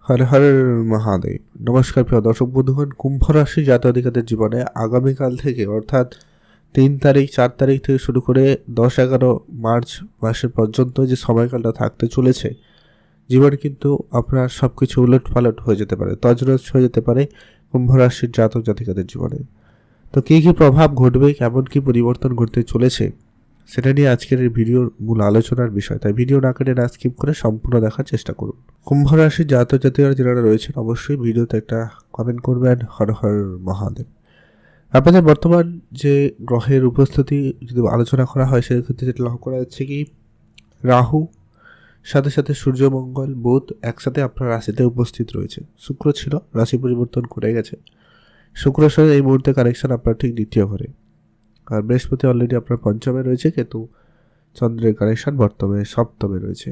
হর হর মহাদেব। নমস্কার প্রিয় দর্শক বন্ধুগণ, কুম্ভ রাশি জাতক-জাতিকাদের জীবনে আগামীকাল থেকে অর্থাৎ 3 তারিখ 4 তারিখ থেকে শুরু করে 10-11 মার্চ মাসের পর্যন্ত যে সময়কালটা থাকতে চলেছে, জীবন কিন্তু আপনার সব কিছু উলটপালট হয়ে যেতে পারে, তছনছ হয়ে যেতে পারে কুম্ভ রাশির জাতক জাতিকাদের জীবনে। তো কী কী প্রভাব ঘটবে, কেমন কী পরিবর্তন ঘটতে চলেছে, সেটা নিয়ে আজকের এই ভিডিওর মূল আলোচনার বিষয়। তাই ভিডিও না কেটে না স্কিপ করে সম্পূর্ণ দেখার চেষ্টা করুন। কুম্ভ রাশির জাতক জাতিকারা যারা রয়েছেন, অবশ্যই ভিডিওতে একটা কমেন্ট করবেন, হর হর মহাদেব। আপনাদের বর্তমান যে গ্রহের উপস্থিতি যদি আলোচনা করা হয়, সেক্ষেত্রে যেটা লক্ষ্য করা যাচ্ছে কি, রাহু সাথে সাথে সূর্য, মঙ্গল, বুধ একসাথে আপনার রাশিতে উপস্থিত রয়েছে। শুক্র ছিল, রাশি পরিবর্তন করে গেছে। শুক্রের সাথে এই মুহূর্তে কানেকশন আপনার ঠিক দ্বিতীয় ঘরে। আর বৃহস্পতি অলরেডি আপনার পঞ্চমে রয়েছে, কেতু চন্দ্রের কানেকশন বর্তমানে সপ্তমে রয়েছে।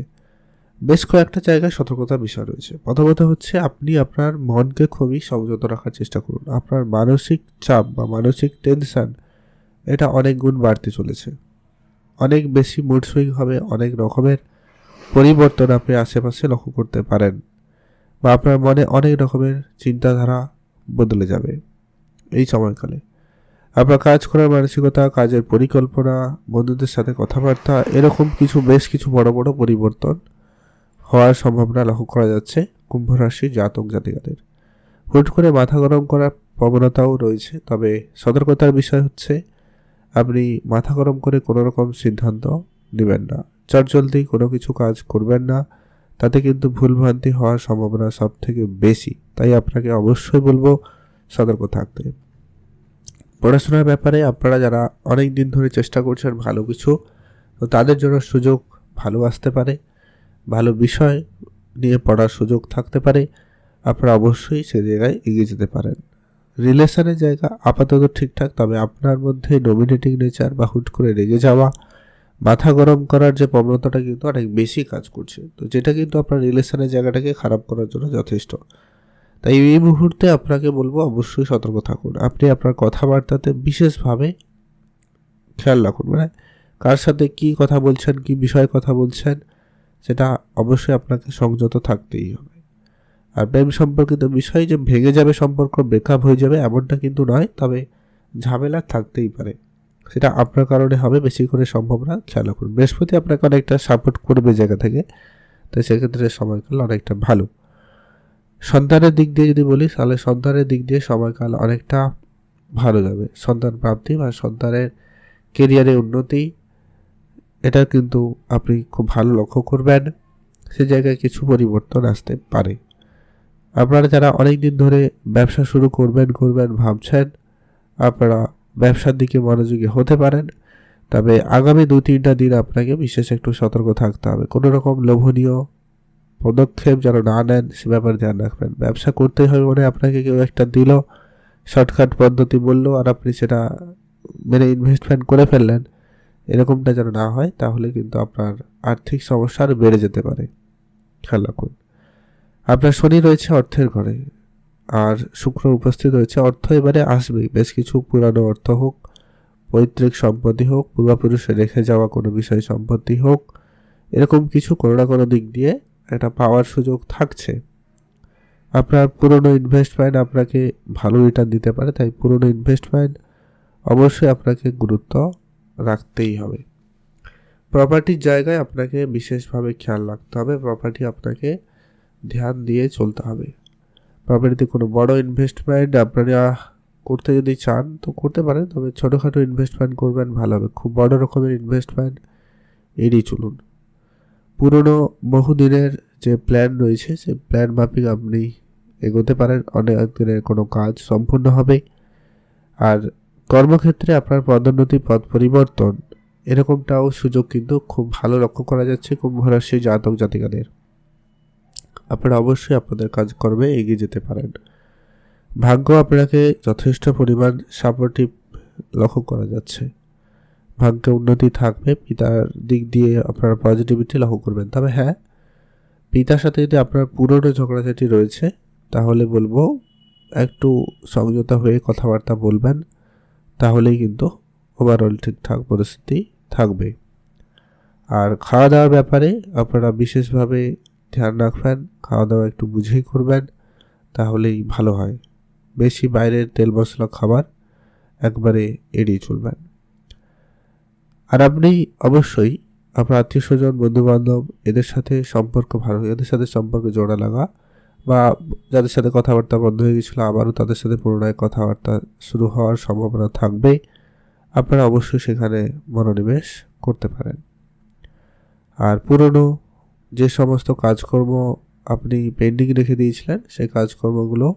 বেশ কয়েকটা জায়গায় সতর্কতার বিষয় রয়েছে। প্রথমত হচ্ছে, আপনি আপনার মনকে খুবই সংযত রাখার চেষ্টা করুন। আপনার মানসিক চাপ বা মানসিক টেনশন এটা অনেক গুণ বাড়তে চলেছে, অনেক বেশি মুড সুইং হবে, অনেক রকমের পরিবর্তন আপনি আশেপাশে লক্ষ্য করতে পারেন, বা আপনার মনে অনেক রকমের চিন্তাধারা বদলে যাবে এই সময়কালে। আপনার কাজ করার মানসিকতা, কাজের পরিকল্পনা, বন্ধুদের সাথে কথাবার্তা, এরকম বেশ কিছু বড় বড় পরিবর্তন হওয়ার সম্ভাবনা লক্ষ্য করা যাচ্ছে কুম্ভ রাশির জাতক জাতিকাদের। হুট করে মাথা গরম করার প্রবণতাও রয়েছে, তবে সতর্কতার বিষয় হচ্ছে আপনি মাথা গরম করে কোনো রকম সিদ্ধান্ত নেবেন না, চটজলদি কোনো কিছু কাজ করবেন না, তাতে কিন্তু ভুলভ্রান্তি হওয়ার সম্ভাবনা সব থেকে বেশি। তাই আপনাকে অবশ্যই বলবো সতর্ক থাকতে। পড়াশোনার ব্যাপারে আপনারা যারা অনেক দিন ধরে চেষ্টা করছেন ভালো কিছু, তো তাদের জন্য সুযোগ ভালো আসতে পারে, ভালো বিষয় নিয়ে পড়ার সুযোগ থাকতে পারে, আপনারা অবশ্যই সে জায়গায় এগিয়ে যেতে পারেন। রিলেশনের জায়গা আপাতত ঠিকঠাক, তবে আপনার মধ্যে ডমিনেটিং নেচার বা হুট করে রেগে যাওয়া, মাথা গরম করার যে প্রবণতাটা কিন্তু অনেক বেশি কাজ করছে, তো যেটা কিন্তু আপনার রিলেশনের জায়গাটাকে খারাপ করার জন্য যথেষ্ট। তাই এই মুহূর্তে আপনাকে বলবো অবশ্যই সতর্ক থাকুন। আপনি আপনার কথাবার্তাতে বিশেষভাবে খেয়াল রাখুন, মানে কার সাথে কী কথা বলছেন, কী বিষয়ে কথা বলছেন, সেটা অবশ্যই আপনাকে সংযত থাকতেই হবে। আর প্রেম সম্পর্কিত বিষয় যে ভেঙে যাবে, সম্পর্ক ব্রেকআপ হয়ে যাবে এমনটা কিন্তু নয়, তবে ঝামেলা থাকতেই পারে, সেটা আপনার কারণে হবে, বেশি করে সম্ভব না, খেয়াল রাখুন। বৃহস্পতি আপনাকে অনেকটা সাপোর্ট করবে জায়গা থেকে, তাই সেক্ষেত্রে সময়কাল অনেকটা ভালো। সন্তানের দিক দিয়ে যদি বলি, তাহলে সন্তানের দিক দিয়ে সময়কাল অনেকটা ভালো যাবে। সন্তান প্রাপ্তি বা সন্তানের কেরিয়ারে উন্নতি, এটা কিন্তু আপনি খুব ভালো লক্ষ্য করবেন। সে জায়গায় কিছু পরিবর্তন আসতে পারে। আপনারা যারা অনেক দিন ধরে ব্যবসা শুরু করবেন ভাবছেন, আপনারা ব্যবসার দিকে মনোযোগী হতে পারেন, তবে আগামী 2-3টা দিন আপনাকে বিশেষ একটু সতর্ক থাকতে হবে। কোনো রকম লোভনীয় পদক্ষেপ যেন না নেন, সে ব্যাপারে ধ্যান রাখবেন। ব্যবসা করতে হবে মানে আপনাকে কেউ একটা দিল, শর্টকাট পদ্ধতি বললো, আর আপনি সেটা মেনে ইনভেস্টমেন্ট করে ফেললেন, এরকমটা যেন না হয়, তাহলে কিন্তু আপনার আর্থিক সমস্যা আরও বেড়ে যেতে পারে, খেয়াল রাখুন। আপনার শনি রয়েছে অর্থের ঘরে, আর শুক্র উপস্থিত রয়েছে। অর্থ এবারে আসবেই, বেশ কিছু পুরানো অর্থ হোক, পৈতৃক সম্পত্তি হোক, পূর্বপুরুষে রেখে যাওয়া কোনো বিষয় সম্পত্তি হোক, এরকম কিছু কোনো না কোনো দিক দিয়ে একটা পাওয়ার সুযোগ থাকছে। আপনার পুরনো ইনভেস্টমেন্ট আপনাকে ভালো রিটার্ন দিতে পারে, তাই পুরনো ইনভেস্টমেন্ট অবশ্যই আপনাকে গুরুত্ব রাখতেই হবে। প্রপার্টির জায়গায় আপনাকে বিশেষভাবে খেয়াল রাখতে হবে, প্রপার্টি আপনাকে ধ্যান দিয়ে চলতে হবে। প্রপার্টিতে কোনো বড় ইনভেস্টমেন্ট আপনারা করতে যদি চান তো করতে পারেন, তবে ছোটোখাটো ইনভেস্টমেন্ট করবেন ভালো হবে। খুব বড় রকমের ইনভেস্টমেন্ট এড়িয়ে চলুন। পুরনো বহুদিনের যে প্ল্যান রয়েছে, সেই প্ল্যান মাফিক আপনি এগোতে পারেন, অনেক দিনের কোনো কাজ সম্পূর্ণ হবে। আর কর্মক্ষেত্রে আপনার পদোন্নতি, পদ পরিবর্তন, এরকমটাও সুযোগ কিন্তু খুব ভালো লক্ষ্য করা যাচ্ছে কুম্ভ রাশির জাতক জাতিকাদের। আপনারা অবশ্যই আপনাদের কাজকর্মে এগিয়ে যেতে পারেন। ভাগ্য আপনাকে যথেষ্ট পরিমাণ সাপোর্টিভ লক্ষ্য করা যাচ্ছে, ভাগ্যে উন্নতি থাকবে। পিতার দিক দিয়ে আপনারা পজিটিভিটি লক্ষ্য করবেন, তবে হ্যাঁ, পিতার সাথে যদি আপনার পুরনো ঝগড়াঝাটি রয়েছে, তাহলে বলবো একটু সংযত হয়ে কথাবার্তা বলবেন, তাহলেই কিন্তু ওভারঅল ঠিকঠাক পরিস্থিতি থাকবে। আর খাওয়া দাওয়ার ব্যাপারে আপনারা বিশেষভাবে ধ্যান রাখবেন, খাওয়া দাওয়া একটু বুঝেই করবেন, তাহলেই ভালো হয়। বেশি বাইরের তেল মশলা খাবার একবারে এড়িয়ে চলবেন। আর আপনি অবশ্যই আপনার আত্মীয় স্বজন, বন্ধু বান্ধব এদের সাথে সম্পর্ক ভালো, এদের সাথে সম্পর্কে জোড়া লাগা, বা যাদের সাথে কথাবার্তা বন্ধ হয়ে গেছিলো আবারও তাদের সাথে পুনরায় কথাবার্তা শুরু হওয়ার সম্ভাবনা থাকবে। আপনারা অবশ্যই সেখানে মনোনিবেশ করতে পারেন। আর পুরনো যে সমস্ত কাজকর্ম আপনি পেন্ডিং রেখে দিয়েছিলেন সেই কাজকর্মগুলো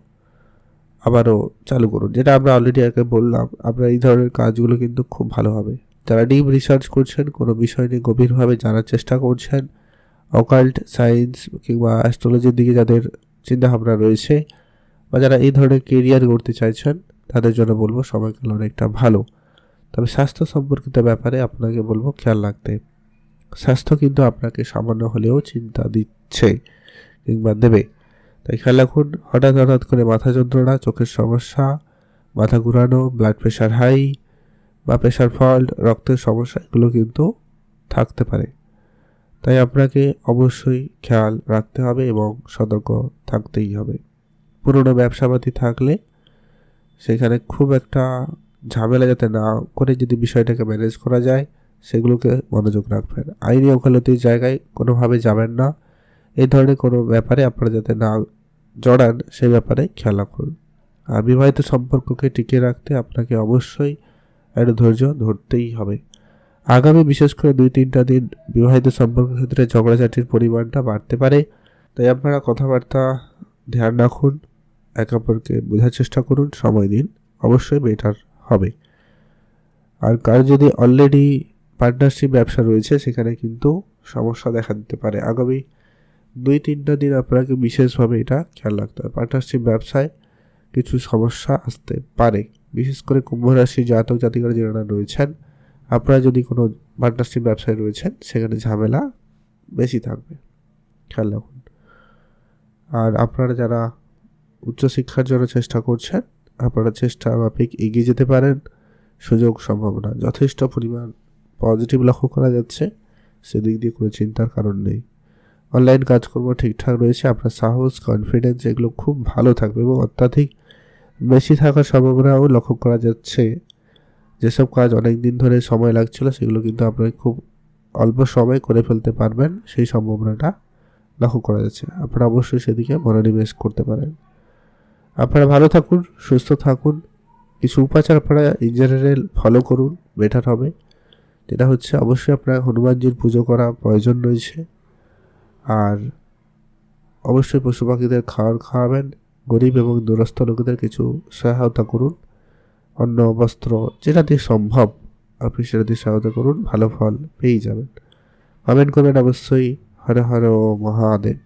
আবারও চালু করুন। যেটা আমরা অলরেডি আগে বললাম, আপনার এই ধরনের কাজগুলো কিন্তু খুব ভালো হবে। যারা ডিপ রিসার্চ করছেন, কোনো বিষয় নিয়ে গভীরভাবে জানার চেষ্টা করছেন, অকাল্ট সায়েন্স কিংবা অ্যাস্ট্রোলজির দিকে যাদের চিন্তাভাবনা রয়েছে, বা যারা এই ধরনের কেরিয়ার গড়তে চাইছেন, তাদের জন্য বলবো সময়কাল অনেকটা ভালো। তবে স্বাস্থ্য সম্পর্কিত ব্যাপারে আপনাকে বলবো খেয়াল রাখতে। স্বাস্থ্য কিন্তু আপনাকে সামান্য হলেও চিন্তা দিচ্ছে কিংবা দেবে, তাই খেয়াল রাখুন। হঠাৎ করে মাথা যন্ত্রণা, চোখের সমস্যা, মাথা ঘুরানো, ব্লাড প্রেশার হাই বা প্রেশার ফল্ট, রক্তের সমস্যা এগুলো কিন্তু থাকতে পারে। তাই আপনাকে অবশ্যই খেয়াল রাখতে হবে এবং সতর্ক থাকতেই হবে। পুরনো ব্যবসাপাতি থাকলে সেখানে খুব একটা ঝামেলা যাতে না করে যদি বিষয়টাকে ম্যানেজ করা যায় সেগুলোকে মনোযোগ রাখবেন। আইনি ওকালতির জায়গায় কোনোভাবে যাবেন না। এই ধরনের কোনো ব্যাপারে আপনারা যাতে না জড়ান সেই ব্যাপারে খেয়াল রাখুন। আর বিবাহিত সম্পর্ককে টিকিয়ে রাখতে আপনাকে অবশ্যই একটু ধৈর্য ধরতেই হবে। আগামী বিশেষ করে 2-3টা দিন বিবাহিত সম্পর্কের ক্ষেত্রে ঝগড়াঝাটির পরিমাণটা বাড়তে পারে, তাই আপনারা কথাবার্তা ধ্যান রাখুন, একে অপরকে বোঝার চেষ্টা করুন, সময় দিন, অবশ্যই বেটার হবে। আর কার যদি অলরেডি পার্টনারশিপ ব্যবসা রয়েছে সেখানে কিন্তু সমস্যা দেখা দিতে পারে। আগামী 2-3টা দিন আপনাকে বিশেষভাবে এটা খেয়াল রাখতে হবে। পার্টনারশিপ ব্যবসায় কিছু সমস্যা আসতে পারে, বিশেষ করে কুম্ভ রাশি জাতক জাতিকারা যারা রয়েছেন, আপনারা যদি কোনো পার্টনারশিপ ব্যবসায় রয়েছেন সেখানে ঝামেলা বেশি থাকবে, খেয়াল রাখুন। আর আপনারা যারা উচ্চশিক্ষার জন্য চেষ্টা করছেন, আপনারা চেষ্টা মাফিক এগিয়ে যেতে পারেন। সুযোগ সম্ভাবনা যথেষ্ট পরিমাণ পজিটিভ লক্ষ্য করা যাচ্ছে, সেদিক দিয়ে কোনো চিন্তার কারণ নেই। অনলাইন কাজকর্ম ঠিকঠাক রয়েছে, আপনার সাহস, কনফিডেন্স এগুলো খুব ভালো থাকবে এবং অত্যাধিক বেশি থাকার সম্ভাবনাও লক্ষ্য করা যাচ্ছে। যেসব কাজ অনেক দিন ধরে সময় লাগছিল সেগুলো কিন্তু আপনারা খুব অল্প সময় করে ফেলতে পারবেন, সেই সম্ভাবনাটা লক্ষ্য করা যাচ্ছে। আপনারা অবশ্যই সেদিকে মনোনিবেশ করতে পারেন। আপনারা ভালো থাকুন, সুস্থ থাকুন। কিছু উপাচার আপনারা ইন জেনারেল ফলো করুন, বেটার হবে। যেটা হচ্ছে অবশ্যই আপনার হনুমানজির পুজো করা প্রয়োজন রয়েছে। আর অবশ্যই পশু পাখিদের খাবার খাওয়াবেন। গরিব এবং দুরস্থ লোকেদের কিছু সহায়তা করুন, অন্ন বস্ত্র যেটা দিয়ে সম্ভব আপনি সেটা দিয়ে সহায়তা করুন, ভালো ফল পেয়েই যাবেন। কমেন্ট করবেন অবশ্যই। হর হর মহাদেব।